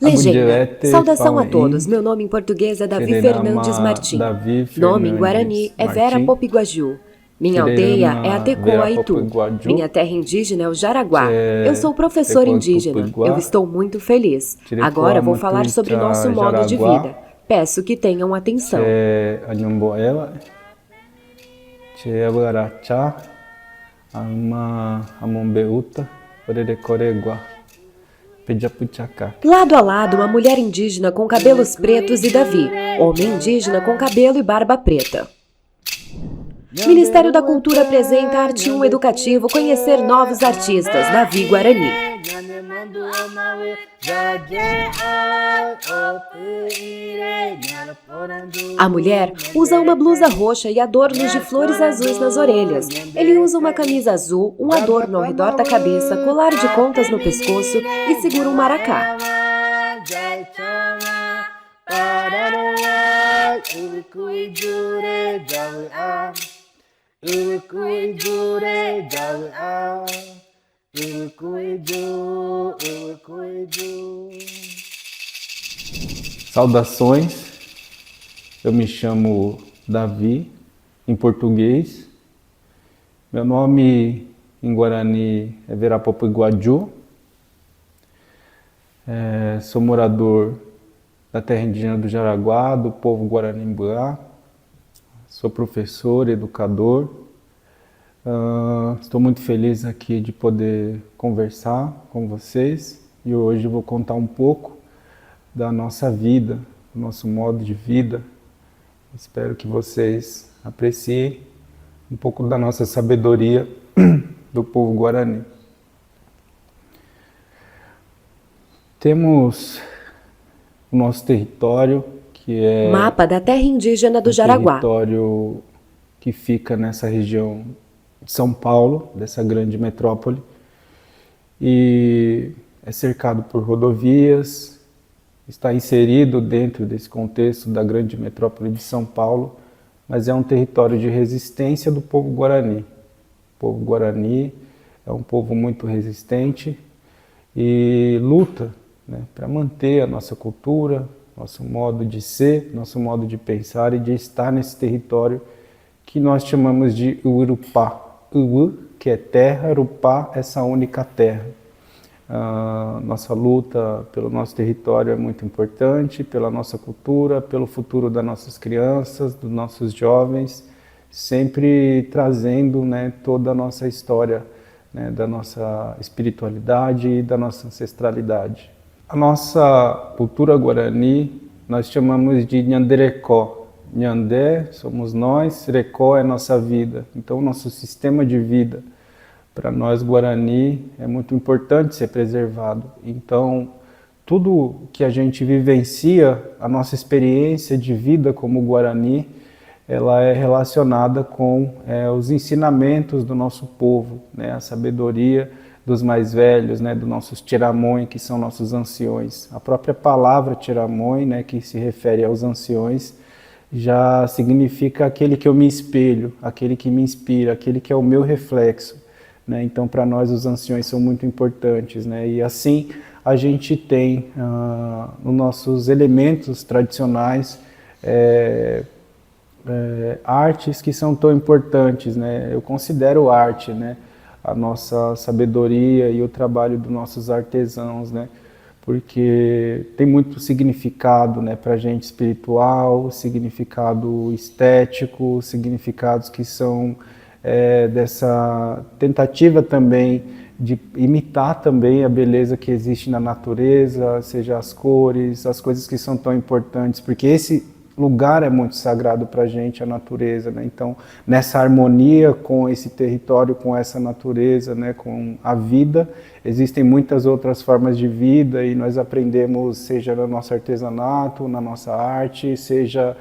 Legenda. Saudação a Pauim, todos. Meu nome em português é Davi Tirerama Fernandes Martim. Davi Nome em Fernandes Guarani é Vera Martim, Popiguaju. Minha aldeia é a Tecoa-Itu. Minha terra indígena é o Jaraguá. Eu sou professor indígena. Eu estou muito feliz. Agora vou falar sobre nosso modo de vida. Peço que tenham atenção. Anhomboela, Agarachá, Amombeuta, Orerecoreguá, Pejapuchacá. Lado a lado, uma mulher indígena com cabelos pretos e Davi, homem indígena com cabelo e barba preta. Ministério da Cultura apresenta Arte 1 Educativo Conhecer Novos Artistas, Davi Guarani. A mulher usa uma blusa roxa e adornos de flores azuis nas orelhas. Ele usa uma camisa azul, um adorno ao redor da cabeça, colar de contas no pescoço e segura um maracá. Saudações, eu me chamo Davi, em português. Meu nome em Guarani é Vera Popiguaju. Sou morador da terra indígena do Jaraguá, do povo Guarani-Mbuá. Sou professor, educador. Estou muito feliz aqui de poder conversar com vocês e hoje vou contar um pouco da nossa vida, do nosso modo de vida. Espero que vocês apreciem um pouco da nossa sabedoria do povo Guarani. Temos o nosso território, que é Mapa da terra indígena do Jaraguá. território que fica nessa região de São Paulo, dessa grande metrópole, e é cercado por rodovias, está inserido dentro desse contexto da grande metrópole de São Paulo, mas é um território de resistência do povo Guarani. O povo Guarani é um povo muito resistente e luta, né, para manter a nossa cultura, nosso modo de ser, nosso modo de pensar e de estar nesse território que nós chamamos de Urupá. Uwu, que é terra, Urupá, essa única terra. Nossa luta pelo nosso território é muito importante, pela nossa cultura, pelo futuro das nossas crianças, dos nossos jovens, sempre trazendo, né, toda a nossa história, né, da nossa espiritualidade e da nossa ancestralidade. A nossa cultura guarani nós chamamos de Nhanderecó. Nhandé somos nós, Recó é nossa vida. Então, o nosso sistema de vida, para nós Guarani, é muito importante ser preservado. Então, tudo que a gente vivencia, a nossa experiência de vida como Guarani, ela é relacionada com os ensinamentos do nosso povo, né? A sabedoria dos mais velhos, né? Dos nossos tiramões, que são nossos anciões. A própria palavra tiramões, né? Que se refere aos anciões, já significa aquele que eu me espelho, aquele que me inspira, aquele que é o meu reflexo, né? Então, para nós, os anciões são muito importantes, né? E assim, a gente tem nos nossos elementos tradicionais artes que são tão importantes, né? Eu considero arte, né, a nossa sabedoria e o trabalho dos nossos artesãos, né? Porque tem muito significado, né, para a gente espiritual, significado estético, significados que são dessa tentativa também de imitar também a beleza que existe na natureza, seja as cores, as coisas que são tão importantes, porque esse lugar é muito sagrado para a gente, a natureza, né? Então, nessa harmonia com esse território, com essa natureza, né, com a vida, existem muitas outras formas de vida e nós aprendemos, seja no nosso artesanato, na nossa arte, seja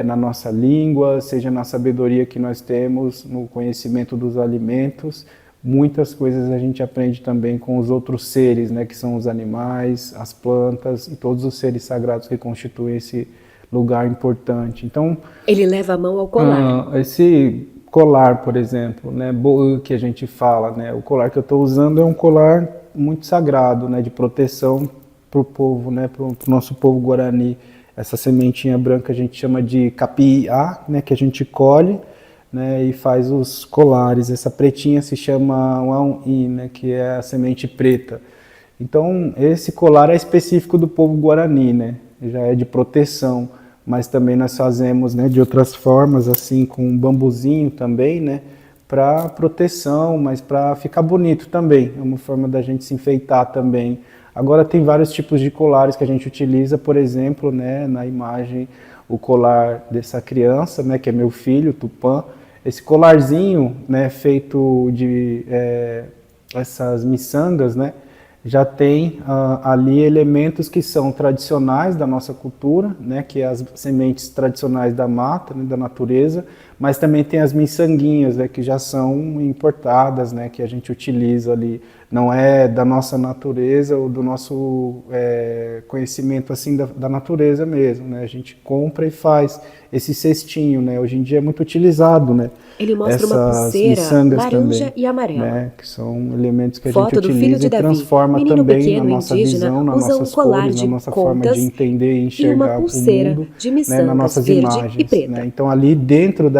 na nossa língua, seja na sabedoria que nós temos, no conhecimento dos alimentos. Muitas coisas a gente aprende também com os outros seres, né, que são os animais, as plantas e todos os seres sagrados que constituem esse lugar importante. Então, ele leva a mão ao colar. Esse colar, por exemplo, né, que a gente fala, né, o colar que eu estou usando é um colar muito sagrado, né, de proteção o povo, né, para o nosso povo guarani. Essa sementinha branca a gente chama de capiá, né, que a gente colhe, né, e faz os colares. Essa pretinha se chama uauí, né, que é a semente preta. Então, esse colar é específico do povo guarani, né, já é de proteção, mas também nós fazemos, né, de outras formas, assim, com um bambuzinho também, né, para proteção, mas para ficar bonito também. É uma forma da gente se enfeitar também. Agora tem vários tipos de colares que a gente utiliza, por exemplo, né, na imagem, o colar dessa criança, né, que é meu filho, Tupã. Esse colarzinho, né, feito de essas miçangas, né, já tem ali elementos que são tradicionais da nossa cultura, né, que é as sementes tradicionais da mata, né, da natureza, mas também tem as miçanguinhas, né, que já são importadas, né, que a gente utiliza ali, não é da nossa natureza ou do nosso conhecimento assim da natureza mesmo, né, a gente compra e faz esse cestinho, né, hoje em dia é muito utilizado, né, Ele mostra uma essas pulseira miçangas laranja também, e amarela. né, que são elementos que a gente Foto do filho utiliza de e Davi. transforma Menino também na pequeno nossa indígena visão, nas usa um nossas colar cores, na de nossa forma de contas entender e e uma enxergar o pulseira mundo, de né, nas miçangas nossas verde e imagens, preta. né? Então ali dentro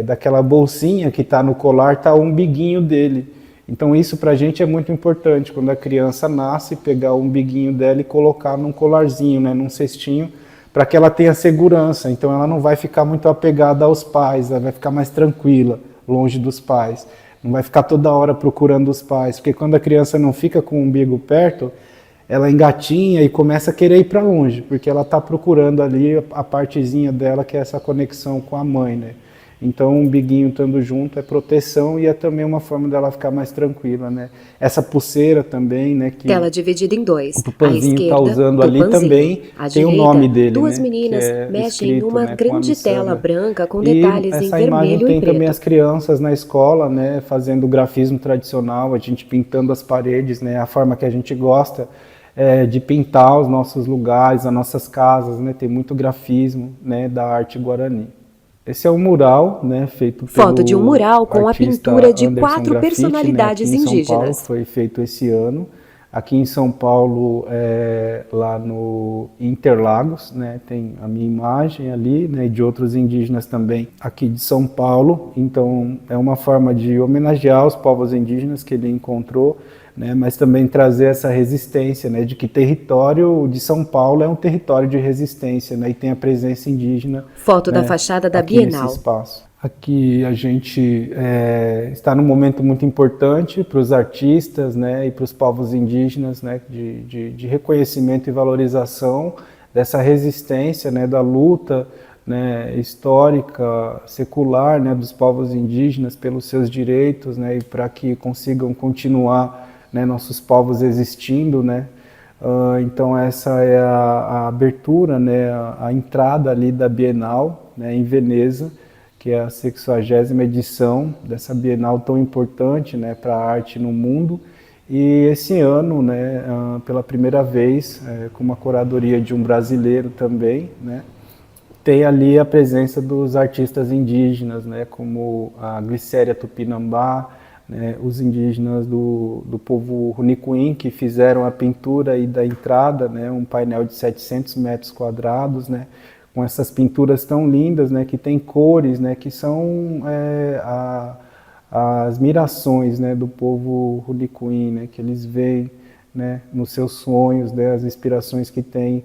daquela bolsinha que está no colar está o umbiguinho dele. Então isso para a gente é muito importante, quando a criança nasce, pegar o umbiguinho dela e colocar num colarzinho, né, num cestinho, para que ela tenha segurança. Então ela não vai ficar muito apegada aos pais, ela vai ficar mais tranquila, longe dos pais. Não vai ficar toda hora procurando os pais, porque quando a criança não fica com o umbigo perto, ela engatinha e começa a querer ir para longe, porque ela está procurando ali a partezinha dela, que é essa conexão com a mãe, né? Então, o umbiguinho estando junto é proteção e é também uma forma dela ficar mais tranquila, né? Essa pulseira também, né, que Tela dividida em o dois. À Tupanzinho está esquerda, usando ali Tupanzinho. também À tem o direita, nome dele, duas né, que meninas é mexem escrito, numa né, com a grande tela miçanga. branca com E detalhes em essa imagem vermelho e tem também preto. as crianças na escola, né, fazendo grafismo tradicional, a gente pintando as paredes, né, a forma que a gente gosta de pintar os nossos lugares, as nossas casas, né, tem muito grafismo, né, da arte guarani. Esse é um mural, né, feito Foto de um pelo mural com a pintura artista de Anderson 4 Graffiti, né, aqui personalidades em São Paulo, indígenas. foi feito esse ano. Aqui em São Paulo, lá no Interlagos, né, tem a minha imagem ali, né, e de outros indígenas também aqui de São Paulo. Então, é uma forma de homenagear os povos indígenas que ele encontrou, né, mas também trazer essa resistência, né, de que território de São Paulo é um território de resistência, né, e tem a presença indígena, Foto da né, fachada da aqui nesse Bienal. espaço. Aqui a gente está num momento muito importante para os artistas, né, e para os povos indígenas, né, de reconhecimento e valorização dessa resistência, né, da luta, né, histórica, secular, né, dos povos indígenas pelos seus direitos, né, e para que consigam continuar, né, nossos povos existindo, né. Então essa é a abertura, né, a entrada ali da Bienal, né, em Veneza, que é a 60ª edição dessa Bienal tão importante, né, para a arte no mundo. E esse ano, né, pela primeira vez, com uma curadoria de um brasileiro também, né, tem ali a presença dos artistas indígenas, né, como a Glicéria Tupinambá, né, os indígenas do povo Runicuim, que fizeram a pintura aí da entrada, né, um painel de 700 metros quadrados, né, com essas pinturas tão lindas, né, que tem cores, né, que são as mirações, né, do povo Runicuim, né, que eles veem, né, nos seus sonhos, né, as inspirações que têm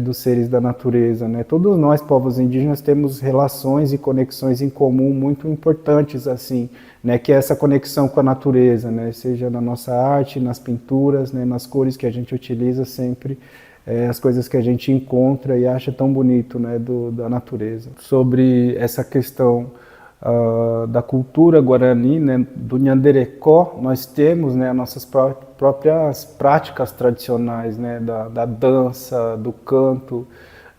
dos seres da natureza, né. Todos nós, povos indígenas, temos relações e conexões em comum muito importantes, assim, né, que é essa conexão com a natureza, né, seja na nossa arte, nas pinturas, né, nas cores que a gente utiliza sempre, as coisas que a gente encontra e acha tão bonito, né, da natureza. Sobre essa questão da cultura guarani, né, do Nhanderecó, nós temos, né, as nossas próprias práticas tradicionais, né, da dança, do canto,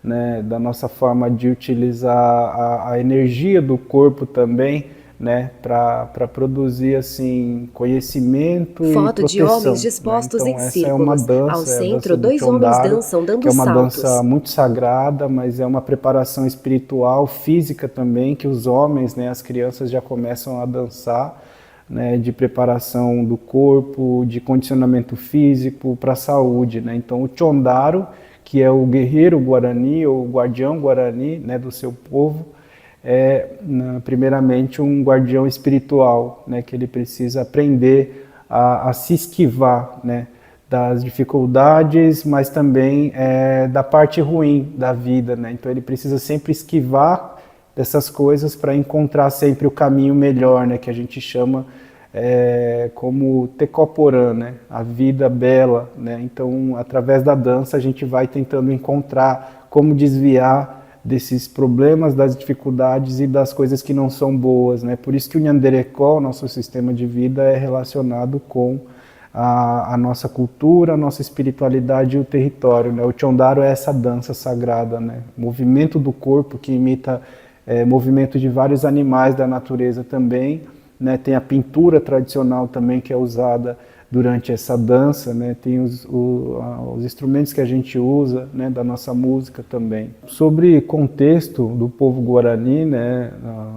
né, da nossa forma de utilizar a energia do corpo também, né, para produzir assim conhecimento e Foto de proteção, homens né? dispostos Então em essa é uma círculos. Ao dança, é a centro, dança do 2 homens Chondaro, dançam que dando é uma saltos. dança muito sagrada, mas é uma preparação espiritual, física também, que os homens, né, as crianças já começam a dançar né, de preparação do corpo, de condicionamento físico para a saúde, né? Então o Chondaro, que é o guerreiro Guarani ou o guardião Guarani, né, do seu povo, é primeiramente um guardião espiritual, né, que ele precisa aprender a se esquivar, né, das dificuldades, mas também da parte ruim da vida, né? Então ele precisa sempre esquivar dessas coisas para encontrar sempre o caminho melhor, né, que a gente chama como Tecoporã, né, a vida bela, né? Então, através da dança, a gente vai tentando encontrar como desviar desses problemas, das dificuldades e das coisas que não são boas, né? Por isso que o Nhanderecó, nosso sistema de vida, é relacionado com a nossa cultura, a nossa espiritualidade e o território, né? O Chondaro é essa dança sagrada, né? Movimento do corpo que imita movimento de vários animais da natureza também, né? Tem a pintura tradicional também que é usada durante essa dança, né? Tem os instrumentos que a gente usa, né? Da nossa música também. Sobre contexto do povo Guarani, né?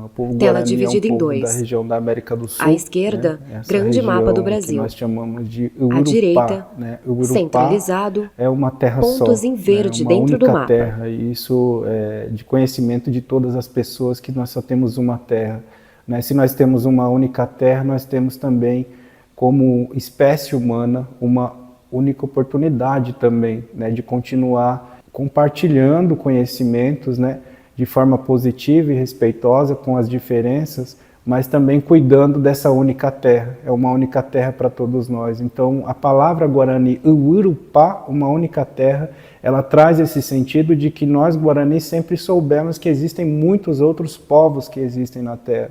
O povo Tela Guarani dividida é um em povo dois. da região da América do Sul. À esquerda, né? Essa grande região mapa do que Brasil. nós chamamos de À Urupá, direita, né? Urupá centralizado, é uma terra pontos só, em verde né? Uma dentro do única mapa. terra, e isso é de conhecimento de todas as pessoas que nós só temos uma terra, né? Se nós temos uma única terra, nós temos também, como espécie humana, uma única oportunidade também, né, de continuar compartilhando conhecimentos, né, de forma positiva e respeitosa com as diferenças, mas também cuidando dessa única terra. É uma única terra para todos nós. Então, a palavra Guarani, Uirupá, uma única terra, ela traz esse sentido de que nós, Guarani, sempre soubemos que existem muitos outros povos que existem na terra.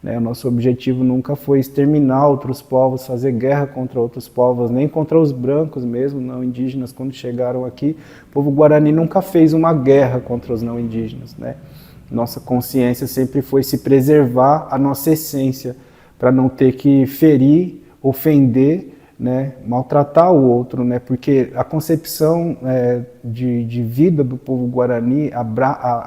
O nosso objetivo nunca foi exterminar outros povos, fazer guerra contra outros povos, nem contra os brancos mesmo, não indígenas, quando chegaram aqui. O povo Guarani nunca fez uma guerra contra os não indígenas, né? Nossa consciência sempre foi se preservar a nossa essência, para não ter que ferir, ofender, né? Maltratar o outro, né? Porque a concepção de vida do povo Guarani, a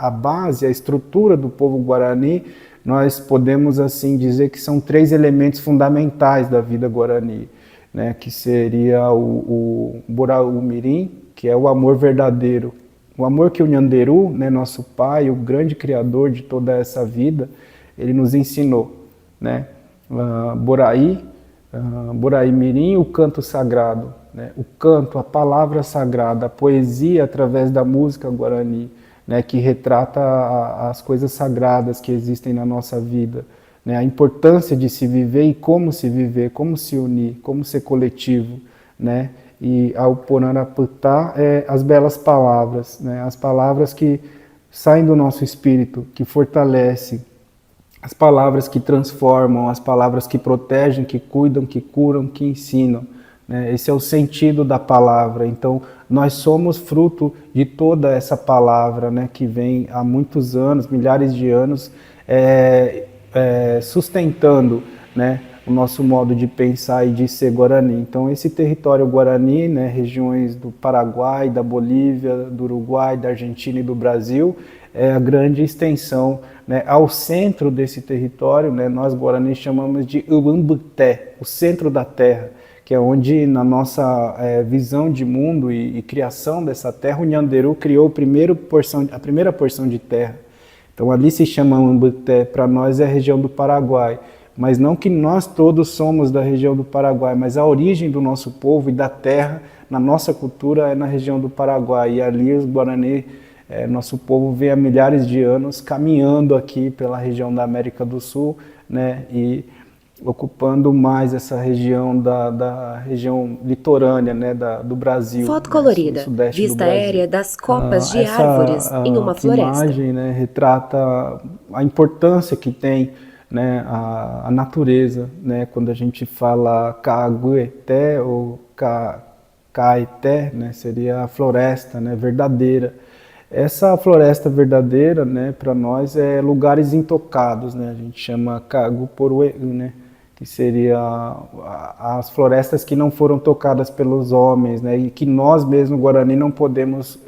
base, a estrutura do povo Guarani, nós podemos assim dizer que são 3 elementos fundamentais da vida Guarani, né? Que seria o Buraú-Mirim, que é o amor verdadeiro. O amor que o Nhanderu, né, nosso pai, o grande criador de toda essa vida, ele nos ensinou, né? Boraí-Mirim, o canto sagrado, né? O canto, a palavra sagrada, a poesia através da música Guarani, né, que retrata as coisas sagradas que existem na nossa vida, né, a importância de se viver e como se viver, como se unir, como ser coletivo, né, e ao Poranaputá as belas palavras, né, as palavras que saem do nosso espírito, que fortalecem, as palavras que transformam, as palavras que protegem, que cuidam, que curam, que ensinam. Esse é o sentido da palavra. Então, nós somos fruto de toda essa palavra, né, que vem há muitos anos, milhares de anos, sustentando, né, o nosso modo de pensar e de ser Guarani. Então, esse território Guarani, né, regiões do Paraguai, da Bolívia, do Uruguai, da Argentina e do Brasil, é a grande extensão, né, ao centro desse território, né, nós Guarani chamamos de Uambuté, o centro da terra, que é onde, na nossa visão de mundo e criação dessa terra, o Nhanderu criou a primeira porção de terra. Então ali se chama Uambuté, para nós é a região do Paraguai. Mas não que nós todos somos da região do Paraguai, mas a origem do nosso povo e da terra, na nossa cultura, é na região do Paraguai. E ali os Guarani, nosso povo vem há milhares de anos caminhando aqui pela região da América do Sul, né, e ocupando mais essa região da região litorânea, né, do Brasil. Foto colorida, vista aérea das copas de árvores em uma floresta. Essa imagem, né, retrata a importância que tem, né, a natureza, né, quando a gente fala Cagueté ou Caeté, né, seria a floresta, né, verdadeira. Essa floresta verdadeira, né, para nós é lugares intocados, né, a gente chama Caguporuê, né, que seria as florestas que não foram tocadas pelos homens, né, e que nós mesmo, Guarani, não podemos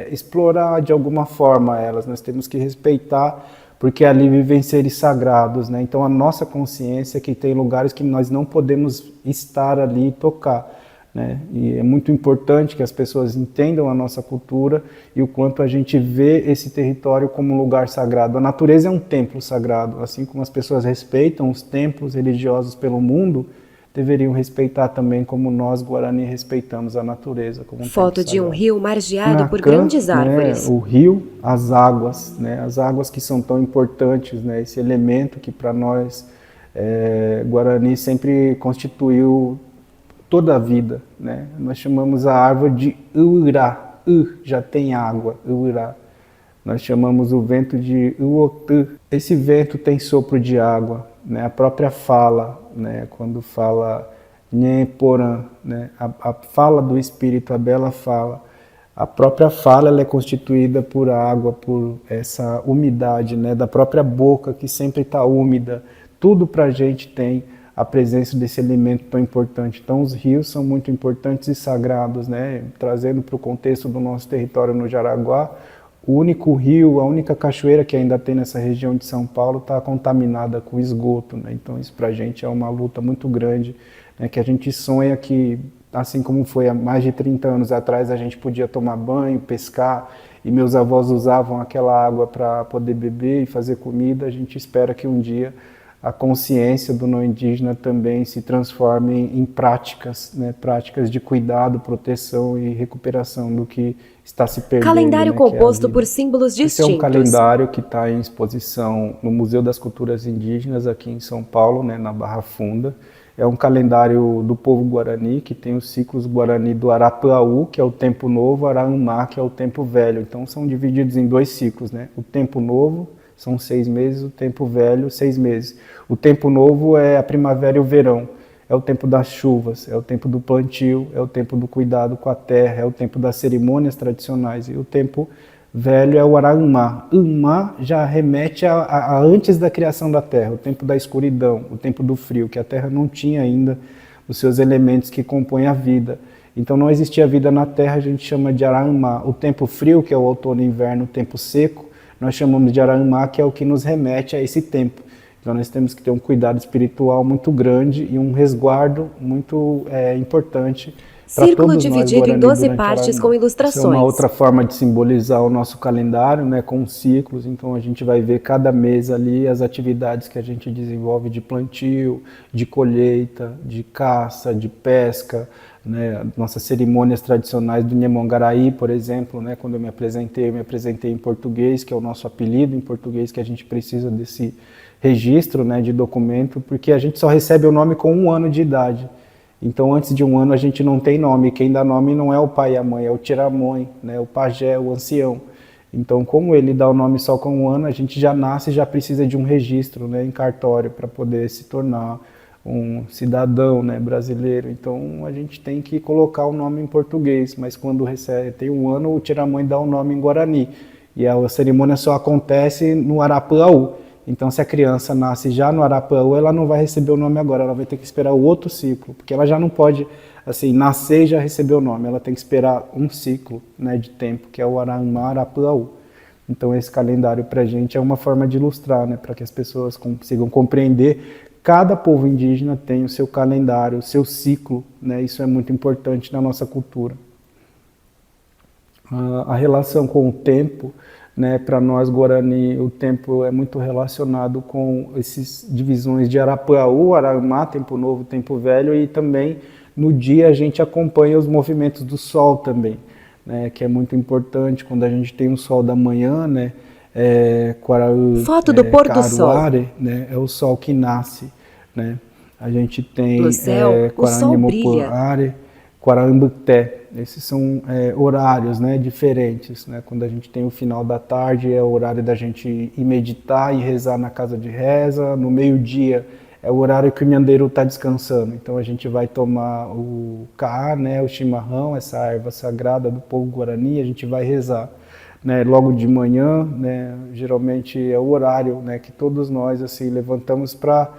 explorar de alguma forma elas, nós temos que respeitar porque ali vivem seres sagrados, né? Então a nossa consciência é que tem lugares que nós não podemos estar ali e tocar, né? E é muito importante que as pessoas entendam a nossa cultura e o quanto a gente vê esse território como um lugar sagrado. A natureza é um templo sagrado, assim como as pessoas respeitam os templos religiosos pelo mundo, deveriam respeitar também como nós, Guarani, respeitamos a natureza como um Foto templo de um sagrado. rio margeado por Nacan, grandes árvores. né, o rio, as águas que são tão importantes, né, esse elemento que para nós, Guarani, sempre constituiu toda a vida, né? Nós chamamos a árvore de Uirá, já tem água, Uirá. Nós chamamos o vento de Uotu. Esse vento tem sopro de água, né? A própria fala, né? Quando fala Nheporã, né? A fala do Espírito, a bela fala, a própria fala ela é constituída por água, por essa umidade, né? Da própria boca que sempre está úmida. Tudo para a gente tem a presença desse elemento tão importante. Então os rios são muito importantes e sagrados, né? Trazendo para o contexto do nosso território no Jaraguá, o único rio, a única cachoeira que ainda tem nessa região de São Paulo está contaminada com esgoto, né? Então isso para a gente é uma luta muito grande, né? Que a gente sonha que, assim como foi há mais de 30 anos atrás, a gente podia tomar banho, pescar, e meus avós usavam aquela água para poder beber e fazer comida. A gente espera que um dia a consciência do não indígena também se transforme em práticas, né? Práticas de cuidado, proteção e recuperação do que está se perdendo. Calendário né? composto por símbolos distintos. Esse é um calendário que está em exposição no Museu das Culturas Indígenas aqui em São Paulo, né? Na Barra Funda. É um calendário do povo Guarani, que tem os ciclos Guarani do Arapuaú, que é o tempo novo, Araumá, que é o tempo velho. Então são divididos em 2 ciclos, né? O tempo novo são 6 meses, o tempo velho, 6 meses. O tempo novo é a primavera e o verão, é o tempo das chuvas, é o tempo do plantio, é o tempo do cuidado com a terra, é o tempo das cerimônias tradicionais. E o tempo velho é o Araumá. Umá já remete a antes da criação da terra, o tempo da escuridão, o tempo do frio, que a terra não tinha ainda os seus elementos que compõem a vida. Então não existia vida na terra, a gente chama de Araumá. O tempo frio, que é o outono e inverno, o tempo seco, nós chamamos de Araumá, que é o que nos remete a esse tempo. Então nós temos que ter um cuidado espiritual muito grande e um resguardo muito importante para todos nós. Círculo dividido em 12 partes com ilustrações. Essa é uma outra forma de simbolizar o nosso calendário, né, com ciclos. Então a gente vai ver cada mês ali as atividades que a gente desenvolve de plantio, de colheita, de caça, de pesca, né, nossas cerimônias tradicionais do Nhemongaraí, por exemplo, né, quando eu me apresentei em português, que é o nosso apelido em português, que a gente precisa desse registro, né, de documento, porque a gente só recebe o nome com 1 ano de idade. Então, antes de 1 ano, a gente não tem nome. Quem dá nome não é o pai e a mãe, é o tiramõe, né, o pajé, o ancião. Então, como ele dá o nome só com 1 ano, a gente já nasce e já precisa de um registro, né, em cartório para poder se tornar um cidadão, né, brasileiro. Então a gente tem que colocar o nome em português, mas quando tem 1 ano, o tiramãe dá o nome em Guarani. E a cerimônia só acontece no Arapuaú. Então se a criança nasce já no Arapuaú, ela não vai receber o nome agora, ela vai ter que esperar o outro ciclo, porque ela já não pode assim, nascer e já receber o nome, ela tem que esperar um ciclo, né, de tempo, que é o Arapuaú. Então esse calendário para a gente é uma forma de ilustrar, né, para que as pessoas consigam compreender. Cada povo indígena tem o seu calendário, o seu ciclo, né? Isso é muito importante na nossa cultura. A relação com o tempo, né? Para nós Guarani, o tempo é muito relacionado com essas divisões de Arapuaú, Araumá, tempo novo, tempo velho, e também no dia a gente acompanha os movimentos do sol também, né? Que é muito importante quando a gente tem o sol da manhã, né? Foto do pôr do sol. Né, é o sol que nasce, né? A gente tem no céu, o sol brilha. Quarambuté. Esses são horários, né, diferentes, né? Quando a gente tem o final da tarde é o horário da gente ir meditar e rezar na casa de reza. No meio-dia é o horário que o nhandeiro está descansando. Então a gente vai tomar o caá, né, o chimarrão, essa erva sagrada do povo guarani, a gente vai rezar. Né, logo de manhã, né, geralmente é o horário, né, que todos nós assim levantamos para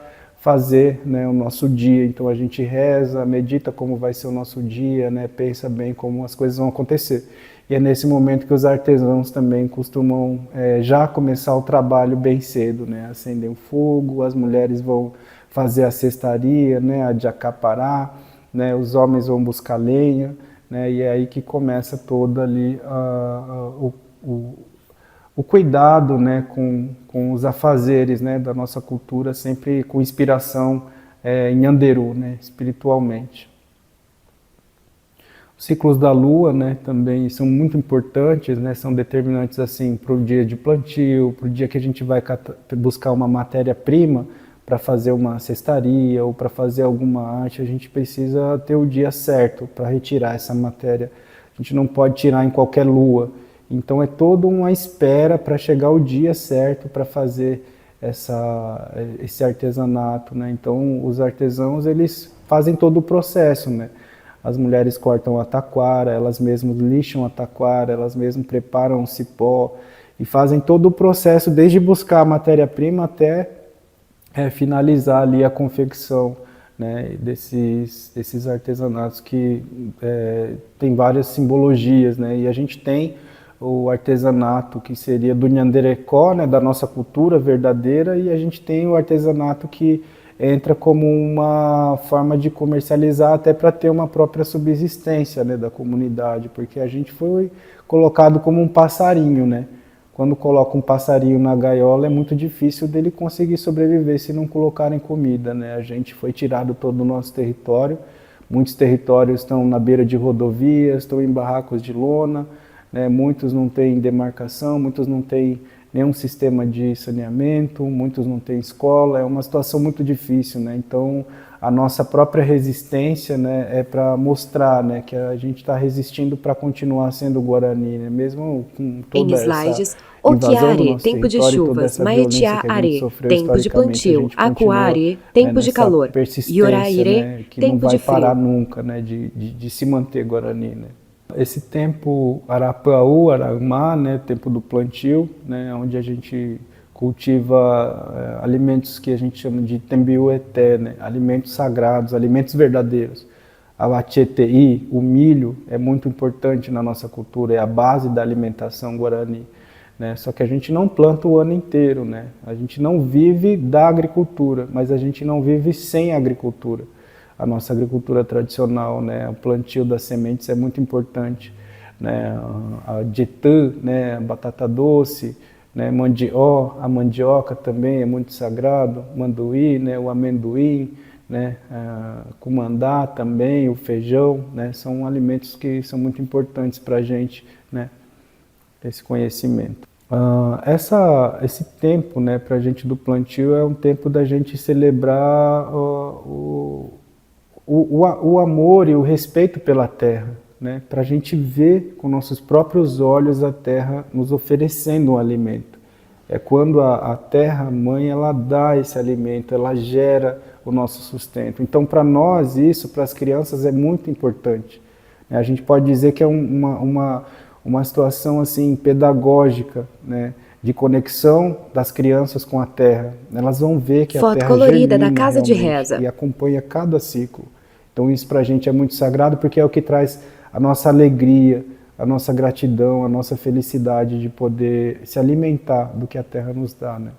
fazer, né, o nosso dia. Então a gente reza, medita como vai ser o nosso dia, né, pensa bem como as coisas vão acontecer. E é nesse momento que os artesãos também costumam já começar o trabalho bem cedo, né, acender o fogo, as mulheres vão fazer a cestaria, né, a de acapará, né, os homens vão buscar lenha, né, e é aí que começa todo ali o cuidado, né, com os afazeres, né, da nossa cultura, sempre com inspiração em Anderu, né, espiritualmente. Os ciclos da lua, né, também são muito importantes, né, são determinantes assim para o dia de plantio, para o dia que a gente vai buscar uma matéria-prima para fazer uma cestaria ou para fazer alguma arte. A gente precisa ter o dia certo para retirar essa matéria. A gente não pode tirar em qualquer lua. Então é toda uma espera para chegar o dia certo para fazer esse artesanato, né? Então os artesãos, eles fazem todo o processo, né? As mulheres cortam a taquara, elas mesmas lixam a taquara, elas mesmas preparam o cipó e fazem todo o processo, desde buscar a matéria-prima até finalizar ali a confecção, né, desses artesanatos que tem várias simbologias, né? E a gente tem o artesanato que seria do Nhanderecó, né, da nossa cultura verdadeira, e a gente tem o artesanato que entra como uma forma de comercializar até para ter uma própria subsistência, né, da comunidade, porque a gente foi colocado como um passarinho, né? Quando coloca um passarinho na gaiola é muito difícil dele conseguir sobreviver se não colocarem comida, né? A gente foi tirado todo o nosso território, muitos territórios estão na beira de rodovias, estão em barracos de lona, né? Muitos não têm demarcação, muitos não têm nenhum sistema de saneamento, muitos não têm escola, é uma situação muito difícil, né? Então a nossa própria resistência, né, é para mostrar, né, que a gente está resistindo para continuar sendo Guarani, né? Mesmo com toda essa invasão do nosso tempo de território, toda chuvas, essa violência que a gente Maetiá-Are, sofreu tempo de historicamente, a plantio, gente continua, Acuare, tempo de nessa calor, persistência, Ioraire, né, que tempo não vai de frio. parar nunca, né, de se manter Guarani, né? Esse tempo Arapaú, Aragumá, né, tempo do plantio, né, onde a gente cultiva alimentos que a gente chama de tembiueté, né, alimentos sagrados, alimentos verdadeiros. A acheteí, o milho, é muito importante na nossa cultura, é a base da alimentação guarani, né? Só que a gente não planta o ano inteiro, né? A gente não vive da agricultura, mas a gente não vive sem agricultura. A nossa agricultura tradicional, né, o plantio das sementes é muito importante, né, a jetã, né, a batata doce, né, a mandioca também é muito sagrado, manduí, né, o amendoim, né, cumandá também, o feijão, né, são alimentos que são muito importantes para a gente, né, esse conhecimento. Esse tempo, né, para a gente do plantio é um tempo da gente celebrar o amor e o respeito pela terra, né? Para a gente ver com nossos próprios olhos a terra nos oferecendo um alimento. É quando a terra mãe, ela dá esse alimento, ela gera o nosso sustento. Então, para nós, isso, para as crianças, é muito importante. A gente pode dizer que é uma situação assim pedagógica, né, de conexão das crianças com a terra. Elas vão ver que a terra colorida germina da casa de realmente reza e acompanha cada ciclo. Então isso para a gente é muito sagrado porque é o que traz a nossa alegria, a nossa gratidão, a nossa felicidade de poder se alimentar do que a terra nos dá, né?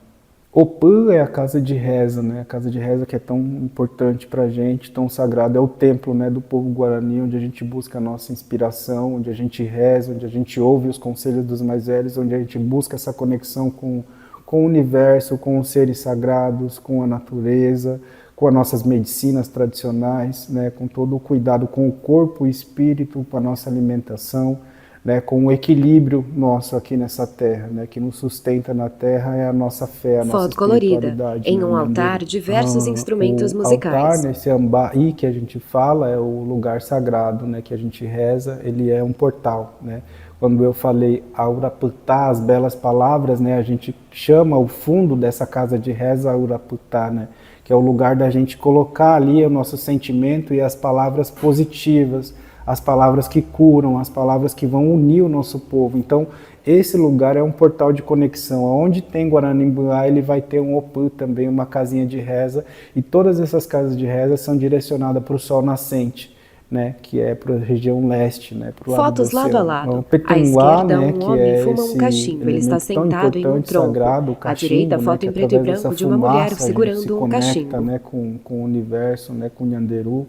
Opã é a casa de reza, né? A casa de reza que é tão importante para a gente, tão sagrada, é o templo, né, do povo guarani, onde a gente busca a nossa inspiração, onde a gente reza, onde a gente ouve os conselhos dos mais velhos, onde a gente busca essa conexão com o universo, com os seres sagrados, com a natureza, com as nossas medicinas tradicionais, né, com todo o cuidado com o corpo e espírito, com a nossa alimentação, né, com o equilíbrio nosso aqui nessa terra, né, que nos sustenta na terra é a nossa fé, a nossa Foto colorida. espiritualidade. Em né, um altar, diversos instrumentos o musicais. altar, nesse ambaí que a gente fala, é o lugar sagrado, né, que a gente reza, ele é um portal, né. Quando eu falei Auraputá, as belas palavras, né, a gente chama o fundo dessa casa de reza Auraputá, né, que é o lugar da gente colocar ali o nosso sentimento e as palavras positivas, as palavras que curam, as palavras que vão unir o nosso povo. Então, esse lugar é um portal de conexão. Onde tem Guaranimbá, ele vai ter um opã também, uma casinha de reza, e todas essas casas de reza são direcionadas para o sol nascente, né, que é para a região leste, né, para o lado Fotos do lado a oceano. lado. O À Petenguá, esquerda, né, um que homem é fuma um esse cachimbo. Ele está elemento tão sentado em um importante, tronco. sagrado, o À direita, cachimbo, né, foto que em preto e através dessa branco de uma mulher fumaça a gente se segurando um conecta, cachimbo. né, com o universo, né, com o Nyanderu,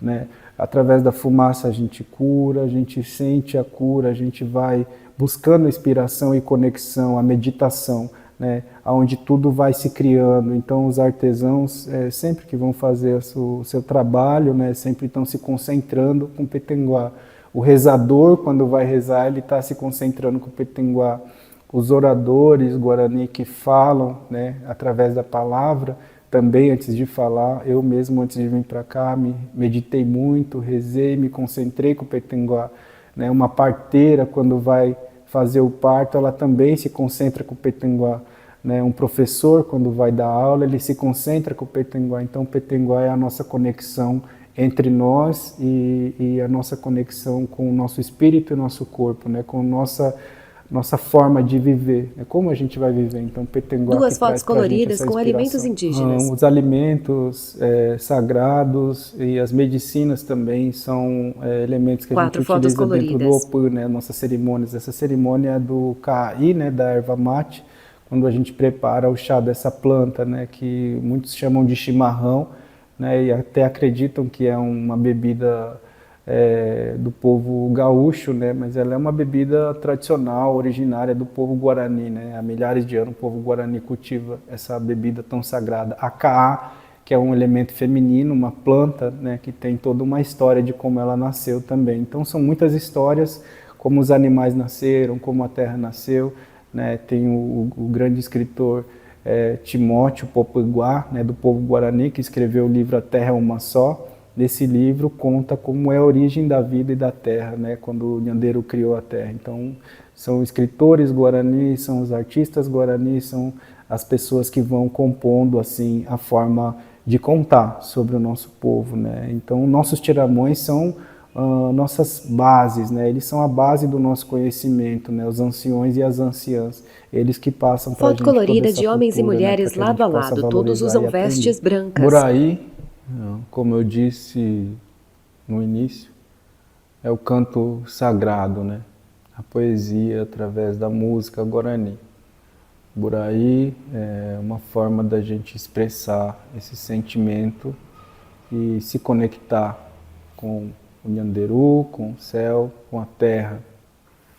né. Através da fumaça a gente cura, a gente sente a cura, a gente vai buscando inspiração e conexão, a meditação, né, onde tudo vai se criando. Então os artesãos, sempre que vão fazer o seu trabalho, né, sempre estão se concentrando com o Petenguá. O rezador, quando vai rezar, ele está se concentrando com o Petenguá. Os oradores Guarani que falam, né, através da palavra, também antes de falar, eu mesmo antes de vir para cá, meditei muito, rezei, me concentrei com o Petenguá. Né? Uma parteira, quando vai fazer o parto, ela também se concentra com o Petenguá. Né? Um professor, quando vai dar aula, ele se concentra com o Petenguá. Então, o Petenguá é a nossa conexão entre nós e a nossa conexão com o nosso espírito e o nosso corpo, né? Com nossa forma de viver, né? Como a gente vai viver. Então, Petenguá Duas que traz fotos pra gente coloridas essa com alimentos inspiração. indígenas. Os alimentos sagrados e as medicinas também são elementos que a gente 4 fotos utiliza dentro do coloridas. Opã, né? Nossas cerimônias. Essa cerimônia é do Ka'i, né? Da erva mate, quando a gente prepara o chá dessa planta, né? Que muitos chamam de chimarrão, né? E até acreditam que é uma bebida do povo gaúcho, né? Mas ela é uma bebida tradicional, originária do povo Guarani, né? Há milhares de anos o povo Guarani cultiva essa bebida tão sagrada. A Ka'a, que é um elemento feminino, uma planta, né? Que tem toda uma história de como ela nasceu também. Então são muitas histórias, como os animais nasceram, como a terra nasceu, né? Tem o grande escritor Timóteo Popiguá, né? Do povo Guarani, que escreveu o livro A Terra é Uma Só. Nesse livro conta como é a origem da vida e da terra, né, quando o Nyanderu criou a terra. Então, são escritores guaranis, são os artistas guaranis, são as pessoas que vão compondo assim a forma de contar sobre o nosso povo, né? Então, nossos tiramões são nossas bases, né? Eles são a base do nosso conhecimento, né? Os anciões e as anciãs, eles que passam para a gente Foto colorida toda essa de homens cultura, e mulheres né, para que a lado gente a possa lado. Todos valorizar usam e aprender. vestes brancas. Buraí, como eu disse no início, é o canto sagrado, né? A poesia através da música guarani. Buraí é uma forma da gente expressar esse sentimento e se conectar com o Nyanderu, com o céu, com a terra,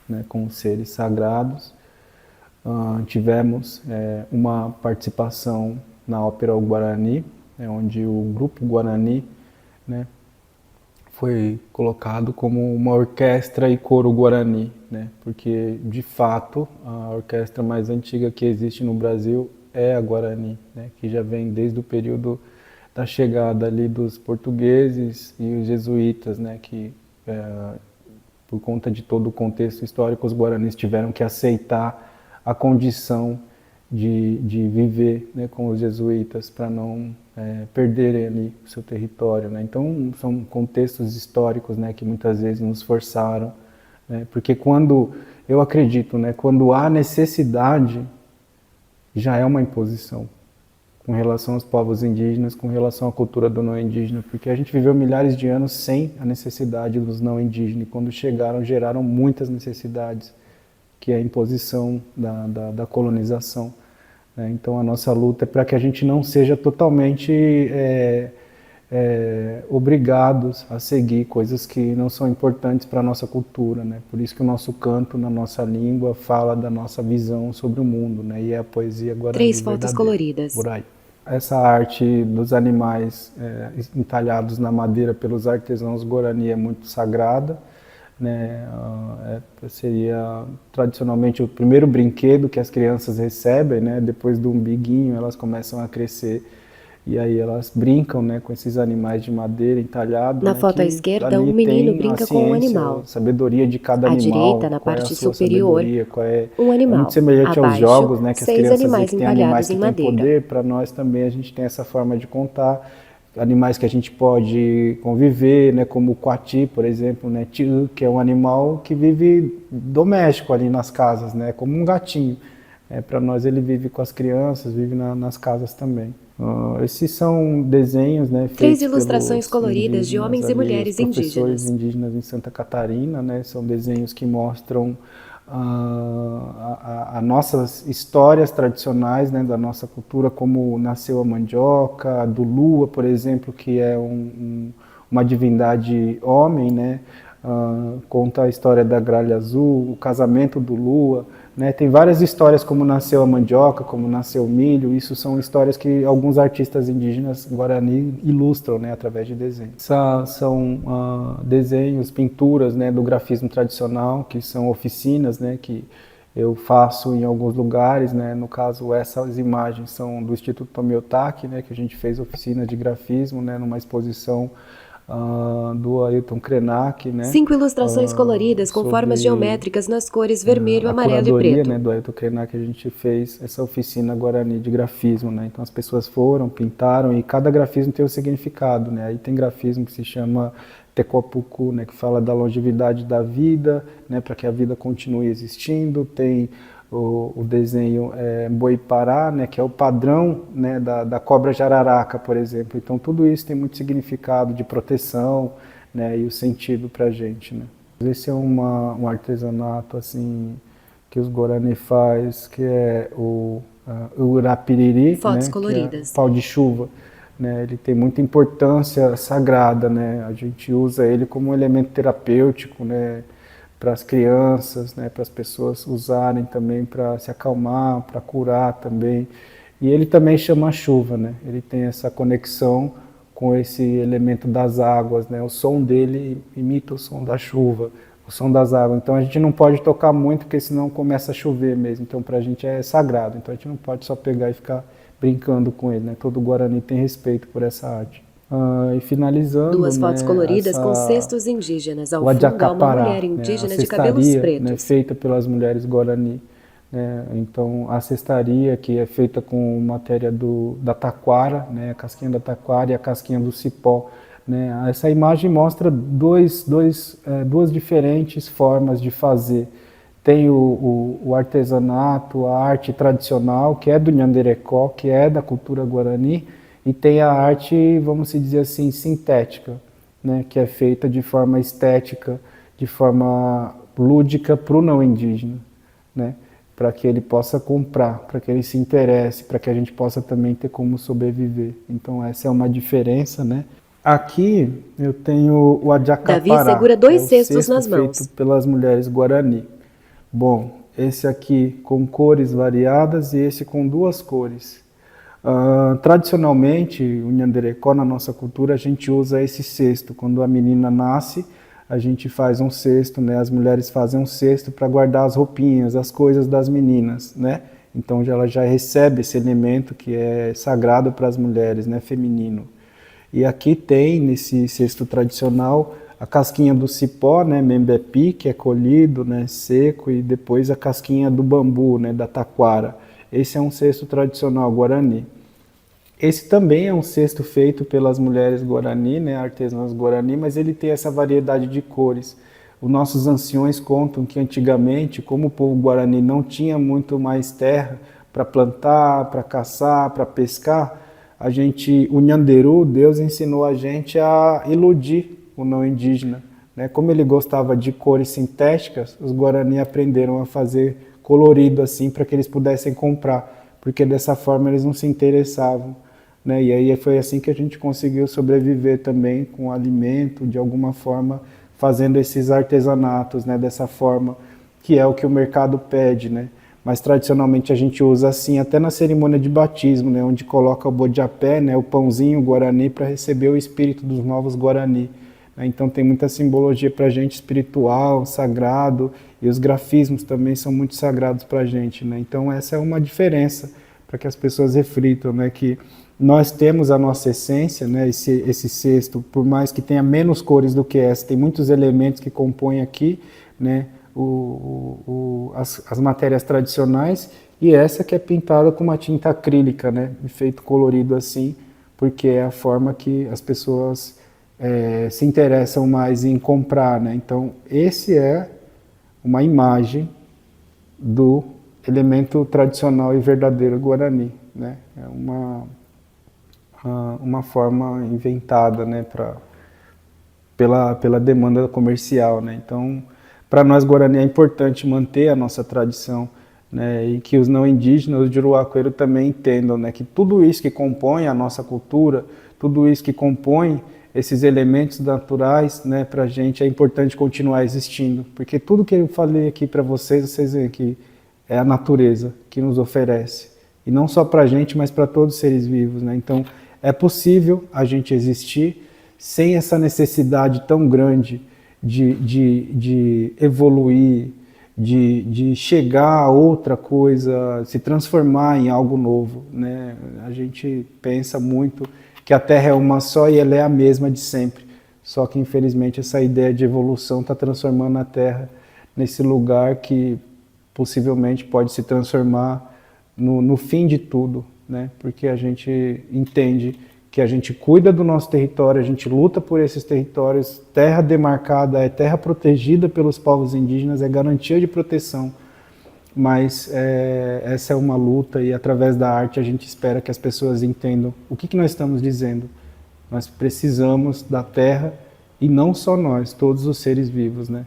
né? Com os seres sagrados. Tivemos uma participação na Ópera Guarani, onde o grupo Guarani, né, foi colocado como uma orquestra e coro guarani, né? Porque, de fato, a orquestra mais antiga que existe no Brasil é a Guarani, né? Que já vem desde o período da chegada ali dos portugueses e os jesuítas, né? Que, por conta de todo o contexto histórico, os guaranis tiveram que aceitar a condição de viver, né, com os jesuítas para não perderem ali o seu território, né? Então são contextos históricos, né, que muitas vezes nos forçaram, né? Porque quando eu acredito, né, quando há necessidade, já é uma imposição com relação aos povos indígenas, com relação à cultura do não indígena, porque a gente viveu milhares de anos sem a necessidade dos não indígenas, e quando chegaram, geraram muitas necessidades, que é a imposição da colonização. Então a nossa luta é para que a gente não seja totalmente obrigados a seguir coisas que não são importantes para a nossa cultura, né? Por isso que o nosso canto, na nossa língua, fala da nossa visão sobre o mundo, né? E é a poesia guarani 3 fotos verdadeira. coloridas. Por aí. Essa arte dos animais entalhados na madeira pelos artesãos guarani é muito sagrada, né? Seria tradicionalmente o primeiro brinquedo que as crianças recebem, né? Depois do umbiguinho elas começam a crescer e aí elas brincam, né, com esses animais de madeira entalhados. Na né, foto à esquerda, um menino brinca com um animal. A sabedoria de cada À animal, direita, na qual é a parte sua superior, sabedoria, um é animal. muito semelhante aos Abaixo, jogos, né, que as 6 crianças animais que têm animais empalhados que em têm madeira. poder, para nós também a gente tem essa forma de contar. animais que a gente pode conviver, né, como o coati, por exemplo, né, tiu, que é um animal que vive doméstico ali nas casas, né, como um gatinho. Para nós ele vive com as crianças, vive nas casas também. Esses são desenhos, né, Três feitos ilustrações pelos coloridas de homens e ali, mulheres os professores indígenas. indígenas em Santa Catarina, né, são desenhos que mostram as nossas histórias tradicionais, né, da nossa cultura, como nasceu a mandioca, a do Lua, por exemplo, que é uma divindade homem, né, conta a história da gralha azul, o casamento do Lua, né, tem várias histórias como nasceu a mandioca, como nasceu o milho, isso são histórias que alguns artistas indígenas Guarani ilustram, né, através de desenhos. São desenhos, pinturas, né, do grafismo tradicional, que são oficinas, né, que eu faço em alguns lugares, né, no caso essas imagens são do Instituto Tomiotaki, né, que a gente fez oficina de grafismo, né, numa exposição do Ailton Krenak, né? 5 ilustrações coloridas com formas geométricas nas cores vermelho, amarelo e preto. Né, do Ailton Krenak, a gente fez essa oficina Guarani de grafismo, né? Então as pessoas foram, pintaram e cada grafismo tem um significado, né? Aí tem grafismo que se chama Tecopucu, né, que fala da longevidade da vida, né, para que a vida continue existindo. Tem o desenho Boipará, né, que é o padrão, né, da cobra jararaca, por exemplo. Então tudo isso tem muito significado de proteção, né, e o sentido para a gente, né. Esse é um artesanato assim que os Guarani faz, que é o Urapiriri, Fotos né, coloridas. que é pau de chuva. Né, ele tem muita importância sagrada, né, a gente usa ele como um elemento terapêutico, né, para as crianças, né, para as pessoas usarem também para se acalmar, para curar também. E ele também chama a chuva, né, ele tem essa conexão com esse elemento das águas, né, o som dele imita o som da chuva, o som das águas. Então a gente não pode tocar muito, porque senão começa a chover mesmo, então para a gente é sagrado, então a gente não pode só pegar e ficar brincando com ele, né? Todo Guarani tem respeito por essa arte. E finalizando, 2 fotos né, coloridas com cestos indígenas. Ao o fundo há uma Adjacapará, mulher né, indígena a de cabelos cestaria, pretos. né, feita pelas mulheres Guarani. Né? Então a cestaria, que é feita com matéria da taquara, né, a casquinha da taquara e a casquinha do cipó. Né? Essa imagem mostra duas diferentes formas de fazer. Tem o artesanato, a arte tradicional, que é do Nhanderecó, que é da cultura Guarani, e tem a arte, vamos dizer assim, sintética, né, que é feita de forma estética, de forma lúdica para o não indígena, né, para que ele possa comprar, para que ele se interesse, para que a gente possa também ter como sobreviver. Então essa é uma diferença, né. Aqui eu tenho o Adjacapará, Davi segura 2 cestos nas feito mãos. pelas mulheres Guarani. Bom, esse aqui com cores variadas e esse com 2 cores. Tradicionalmente, o Nhanderecó, na nossa cultura, a gente usa esse cesto. Quando a menina nasce, a gente faz um cesto, né? As mulheres fazem um cesto para guardar as roupinhas, as coisas das meninas, né? Então ela já recebe esse elemento que é sagrado para as mulheres, né? Feminino. E aqui tem, nesse cesto tradicional, a casquinha do cipó, né, membepi, que é colhido, né, seco, e depois a casquinha do bambu, né, da taquara. Esse é um cesto tradicional Guarani. Esse também é um cesto feito pelas mulheres Guarani, né, artesãs Guarani, mas ele tem essa variedade de cores. Os nossos anciões contam que antigamente, como o povo Guarani não tinha muito mais terra para plantar, para caçar, para pescar, o Nhanderu, Deus ensinou a gente a iludir o não indígena. Né? Como ele gostava de cores sintéticas, os Guarani aprenderam a fazer colorido assim para que eles pudessem comprar, porque dessa forma eles não se interessavam. Né? E aí foi assim que a gente conseguiu sobreviver também com alimento, de alguma forma, fazendo esses artesanatos, né? Dessa forma, que é o que o mercado pede, né? Mas tradicionalmente a gente usa assim, até na cerimônia de batismo, né? Onde coloca o bodiapé, né? O pãozinho Guarani, para receber o espírito dos novos Guarani. Então tem muita simbologia para a gente, espiritual, sagrado, e os grafismos também são muito sagrados para a gente. Né? Então essa é uma diferença para que as pessoas reflitam, né? Que nós temos a nossa essência, né? Esse cesto, por mais que tenha menos cores do que essa, tem muitos elementos que compõem aqui, né? As matérias tradicionais, e essa que é pintada com uma tinta acrílica, né? Feito colorido assim, porque é a forma que as pessoas se interessam mais em comprar, né? Então, esse é uma imagem do elemento tradicional e verdadeiro Guarani, né? É uma forma inventada, né, pela demanda comercial, né? Então, para nós Guarani é importante manter a nossa tradição, né, e que os não indígenas de Uruacoeiro também entendam, né, que tudo isso que compõe a nossa cultura, tudo isso que compõe esses elementos naturais, né, para a gente é importante continuar existindo, porque tudo que eu falei aqui para vocês veem que é a natureza que nos oferece, e não só para a gente, mas para todos os seres vivos, né? Então, é possível a gente existir sem essa necessidade tão grande de evoluir, de chegar a outra coisa, se transformar em algo novo, né? A gente pensa muito que a Terra é uma só e ela é a mesma de sempre. Só que, infelizmente, essa ideia de evolução está transformando a Terra nesse lugar que possivelmente pode se transformar no fim de tudo, né? Porque a gente entende que a gente cuida do nosso território, a gente luta por esses territórios, terra demarcada é terra protegida pelos povos indígenas, é garantia de proteção, mas essa é uma luta e através da arte a gente espera que as pessoas entendam o que nós estamos dizendo. Nós precisamos da terra e não só nós, todos os seres vivos, né?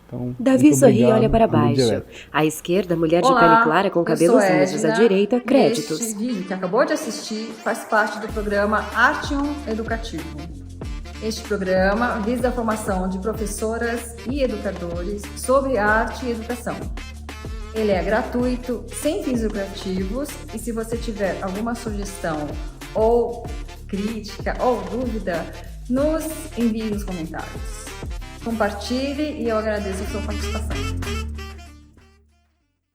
Então, Davi sorri e obrigado, olha para amigo baixo. direto. À esquerda, mulher de Olá, pele clara com eu cabelos sou lisos. À Edna, direita, e créditos. Este vídeo que acabou de assistir faz parte do programa Artium Educativo. Este programa visa a formação de professoras e educadores sobre arte e educação. Ele é gratuito, sem fins lucrativos, e se você tiver alguma sugestão ou crítica ou dúvida, nos envie nos comentários. Compartilhe e eu agradeço a sua participação.